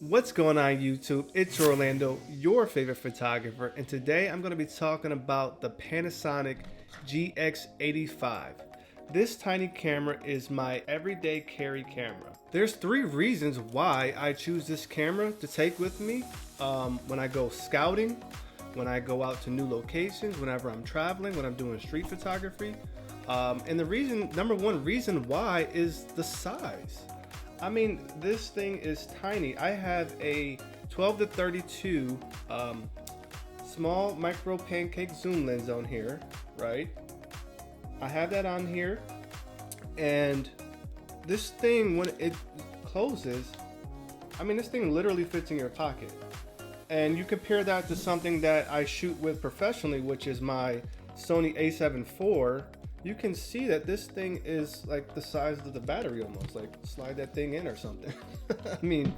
What's going on YouTube? It's Orlando, your favorite photographer, and today I'm going to be talking about the Panasonic GX85. This tiny camera is my everyday carry camera. There's 3 reasons why I choose this camera to take with me when I go scouting, when I go out to new locations, whenever I'm traveling, when I'm doing street photography. And the reason, number one reason why, is the size. I mean, this thing is tiny. I have a 12 to 32 small micro pancake zoom lens on here, right? I have that on here, and this thing, when it closes, I mean, this thing literally fits in your pocket. And you compare that to something that I shoot with professionally, which is my Sony a7 IV. You can see that this thing is like the size of the battery almost, like slide that thing in or something. I mean,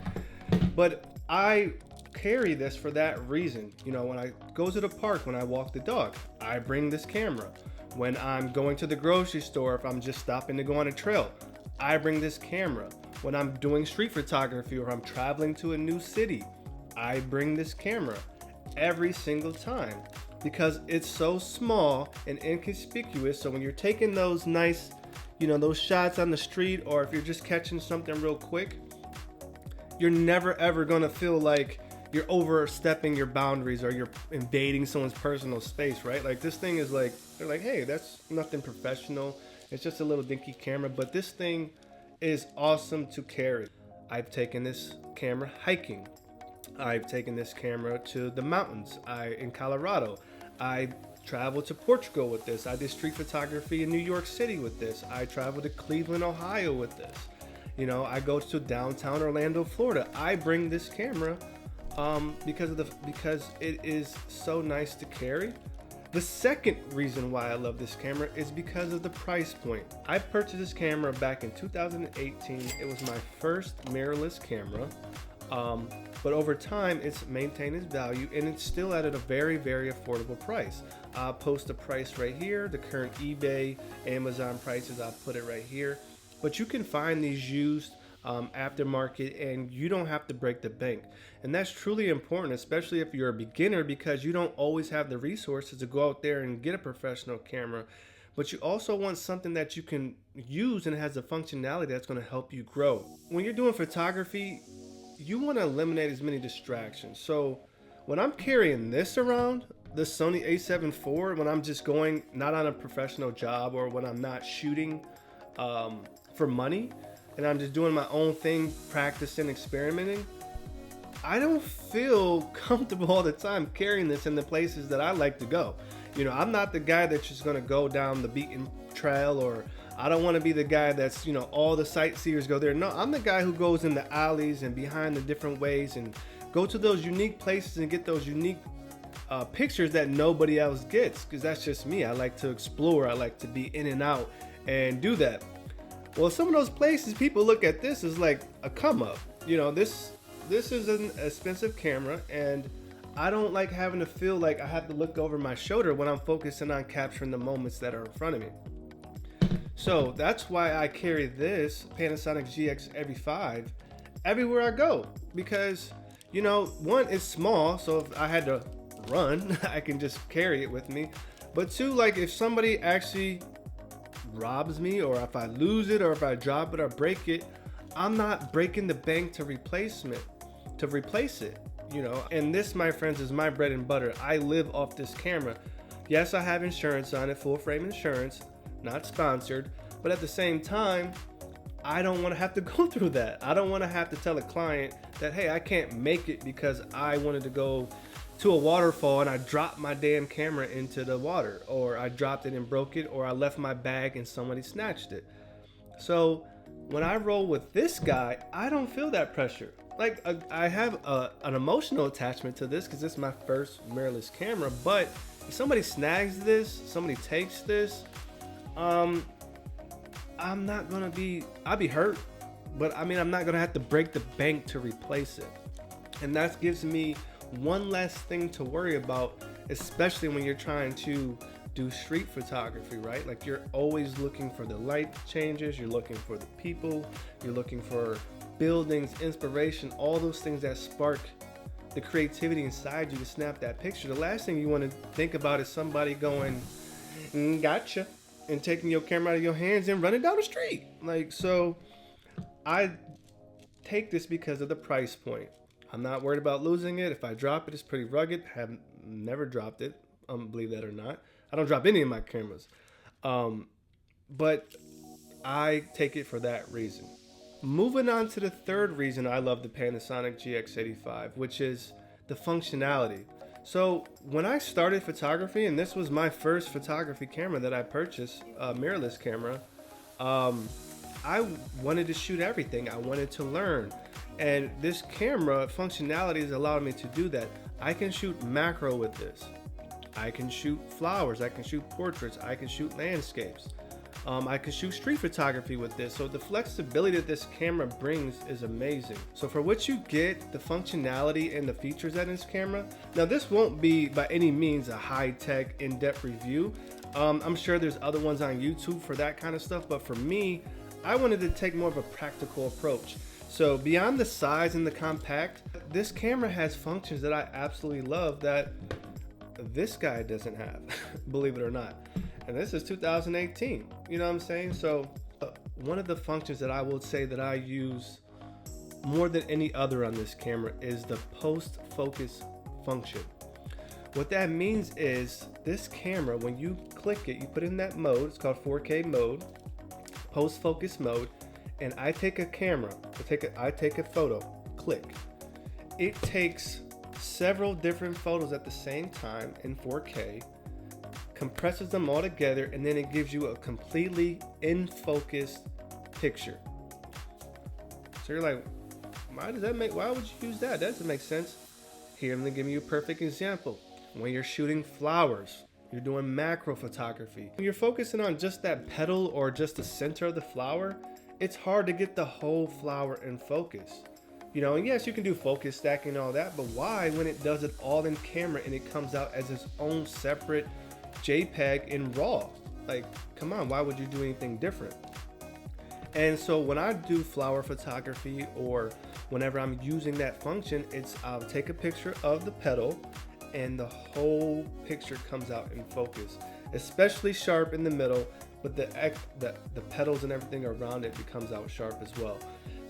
but I carry this for that reason. You know, when I go to the park, when I walk the dog, I bring this camera. When I'm going to the grocery store, if I'm just stopping to go on a trail, I bring this camera. When I'm doing street photography or I'm traveling to a new city, I bring this camera every single time, because it's so small and inconspicuous. So when you're taking those nice, you know, those shots on the street, or if you're just catching something real quick, you're never ever gonna feel like you're overstepping your boundaries or you're invading someone's personal space, right? Like, this thing is like, they're like, hey, that's nothing professional. It's just a little dinky camera, but this thing is awesome to carry. I've taken this camera hiking. I've taken this camera to the mountains in Colorado. I traveled to Portugal with this. I did street photography in New York City with this. I traveled to Cleveland, Ohio with this. You know, I go to downtown Orlando, Florida. I bring this camera because it is so nice to carry. The second reason why I love this camera is because of the price point. I purchased this camera back in 2018. It was my first mirrorless camera. But over time, it's maintained its value, and it's still at a very, very affordable price. I'll post the price right here, the current eBay, Amazon prices, I'll put it right here. But you can find these used aftermarket, and you don't have to break the bank. And that's truly important, especially if you're a beginner, because you don't always have the resources to go out there and get a professional camera. But you also want something that you can use and has a functionality that's going to help you grow. When you're doing photography, you want to eliminate as many distractions. So when I'm carrying this around, the Sony a7 IV, when I'm just going not on a professional job, or when I'm not shooting for money and I'm just doing my own thing, practicing, experimenting, I don't feel comfortable all the time carrying this in the places that I like to go. You know, I'm not the guy that's just going to go down the beaten trail, or I don't want to be the guy that's, you know, all the sightseers go there. No, I'm the guy who goes in the alleys and behind the different ways and go to those unique places and get those unique pictures that nobody else gets, because that's just me. I like to explore. I like to be in and out and do that. Well, some of those places, people look at this as like a come up. You know, this is an expensive camera, and I don't like having to feel like I have to look over my shoulder when I'm focusing on capturing the moments that are in front of me. So that's why I carry this Panasonic GX85 everywhere I go, because, you know, one, it's small, so if I had to run, I can just carry it with me. But two, like, if somebody actually robs me, or if I lose it, or if I drop it or break it, I'm not breaking the bank to replace it, you know. And this, my friends, is my bread and butter. I live off this camera. Yes, I have insurance on it, full frame insurance. Not sponsored, but at the same time, I don't want to have to go through that. I don't want to have to tell a client that, hey, I can't make it because I wanted to go to a waterfall and I dropped my damn camera into the water, or I dropped it and broke it, or I left my bag and somebody snatched it. So when I roll with this guy, I don't feel that pressure. Like, I have an emotional attachment to this because this is my first mirrorless camera, but if somebody snags this, somebody takes this, I'm not gonna be, I'll be hurt, but I mean, I'm not gonna have to break the bank to replace it. And that gives me one less thing to worry about, especially when you're trying to do street photography, right? Like, you're always looking for the light changes, you're looking for the people, you're looking for buildings, inspiration, all those things that spark the creativity inside you to snap that picture. The last thing you want to think about is somebody going, gotcha, and taking your camera out of your hands and running down the street. Like, so I take this because of the price point. I'm not worried about losing it. If I drop it, it's pretty rugged. Have never dropped it, believe that or not. I don't drop any of my cameras. But I take it for that reason. Moving on to the third reason I love the Panasonic GX85, which is the functionality. So when I started photography, and this was my first photography camera that I purchased, a mirrorless camera, I wanted to shoot everything. I wanted to learn. And this camera functionality has allowed me to do that. I can shoot macro with this. I can shoot flowers. I can shoot portraits. I can shoot landscapes. I can shoot street photography with this. So the flexibility that this camera brings is amazing. So for what you get, the functionality and the features that in this camera. Now this won't be by any means a high-tech, in-depth review. I'm sure there's other ones on YouTube for that kind of stuff, but for me, I wanted to take more of a practical approach. So beyond the size and the compact, this camera has functions that I absolutely love that this guy doesn't have, believe it or not. And this is 2018, you know what I'm saying? So one of the functions that I will say that I use more than any other on this camera is the post-focus function. What that means is this camera, when you click it, you put in that mode, it's called 4K mode, post-focus mode, and I take a camera, I take a photo, click. It takes several different photos at the same time in 4K, compresses them all together, and then it gives you a completely in-focus picture. So you're like, why would you use that? That doesn't make sense. Here, I'm gonna give you a perfect example. When you're shooting flowers, you're doing macro photography. When you're focusing on just that petal or just the center of the flower, it's hard to get the whole flower in focus. You know, and yes, you can do focus stacking and all that, but why when it does it all in camera and it comes out as its own separate JPEG in RAW? Like, come on, why would you do anything different? And so when I do flower photography or whenever I'm using that function, I'll take a picture of the petal and the whole picture comes out in focus, especially sharp in the middle, but the petals and everything around it becomes out sharp as well.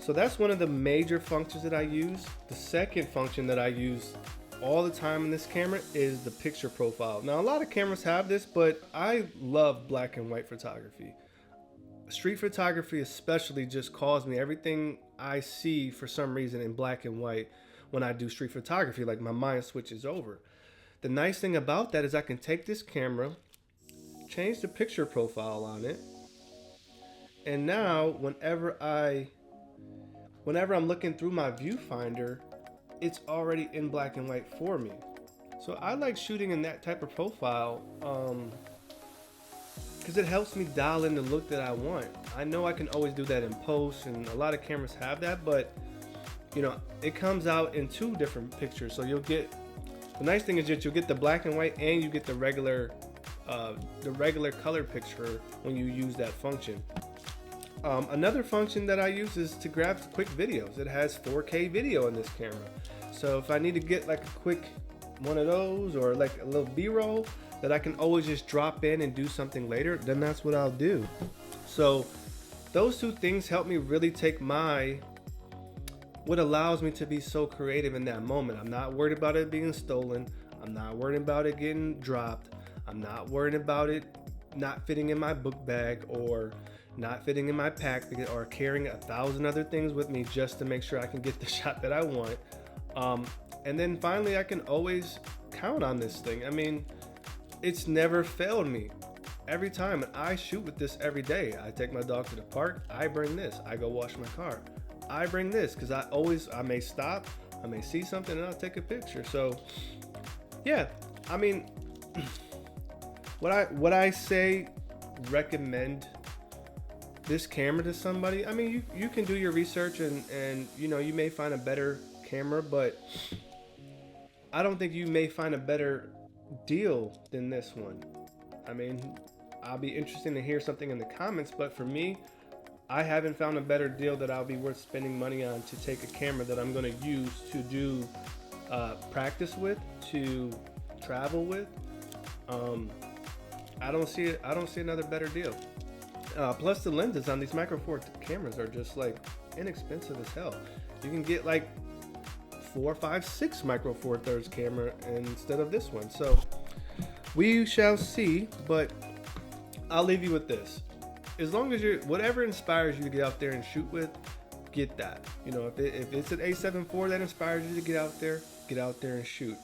So that's one of the major functions that I use. The second function that I use all the time in this camera is the picture profile. Now a lot of cameras have this, but I love black and white photography. Street photography especially just calls me. Everything I see for some reason in black and white when I do street photography, like my mind switches over. The nice thing about that is I can take this camera, change the picture profile on it, and now whenever I'm looking through my viewfinder, it's already in black and white for me. So I like shooting in that type of profile because it helps me dial in the look that I want. I know I can always do that in post, and a lot of cameras have that, but you know, it comes out in two different pictures. So you'll get, the nice thing is that you'll get the black and white and you get the regular color picture when you use that function. Another function that I use is to grab quick videos. It has 4K video in this camera. So if I need to get like a quick one of those or like a little B-roll that I can always just drop in and do something later, then that's what I'll do. So those two things help me really take what allows me to be so creative in that moment. I'm not worried about it being stolen. I'm not worried about it getting dropped. I'm not worried about it not fitting in my book bag or not fitting in my pack or carrying 1,000 other things with me just to make sure I can get the shot that I want. And then finally, I can always count on this thing. I mean, it's never failed me. Every time, and I shoot with this every day. I take my dog to the park, I bring this. I go wash my car, I bring this, because I may stop, I may see something, and I'll take a picture. So yeah, I mean, what I say, recommend this camera to somebody. I mean, you can do your research and you know, you may find a better camera, but I don't think you may find a better deal than this one. I mean, I'll be interested to hear something in the comments, but for me, I haven't found a better deal that I'll be worth spending money on to take a camera that I'm going to use to do practice with, to travel with. I don't see another better deal. Plus the lenses on these Micro Four cameras are just like inexpensive as hell. You can get like 4, 5, 6 Micro Four Thirds camera instead of this one. So we shall see, but I'll leave you with this. As long as you're, whatever inspires you to get out there and shoot with, get that. You know, if it's an A7 IV that inspires you to get out there and shoot.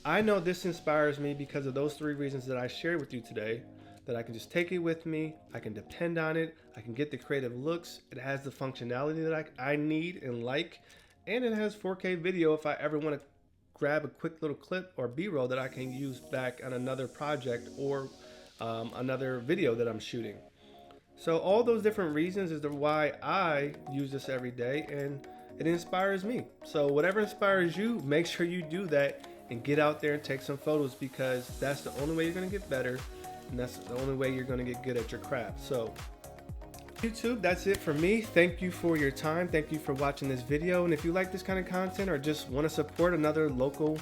I know this inspires me because of those 3 reasons that I shared with you today, that I can just take it with me, I can depend on it, I can get the creative looks, it has the functionality that I need and like, and it has 4K video if I ever want to grab a quick little clip or B-roll that I can use back on another project or another video that I'm shooting. So all those different reasons is why I use this every day, and it inspires me. So whatever inspires you, make sure you do that and get out there and take some photos, because that's the only way you're going to get better, and that's the only way you're going to get good at your craft. So YouTube, that's it for me. Thank you for your time. Thank you for watching this video. And if you like this kind of content or just want to support another local,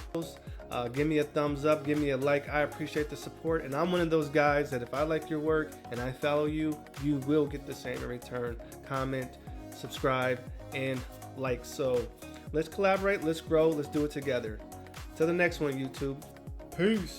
give me a thumbs up, give me a like. I appreciate the support, and I'm one of those guys that if I like your work and I follow you, you will get the same in return. Comment, subscribe, and like. So let's collaborate, let's grow, let's do it together. Till the next one, YouTube. Peace.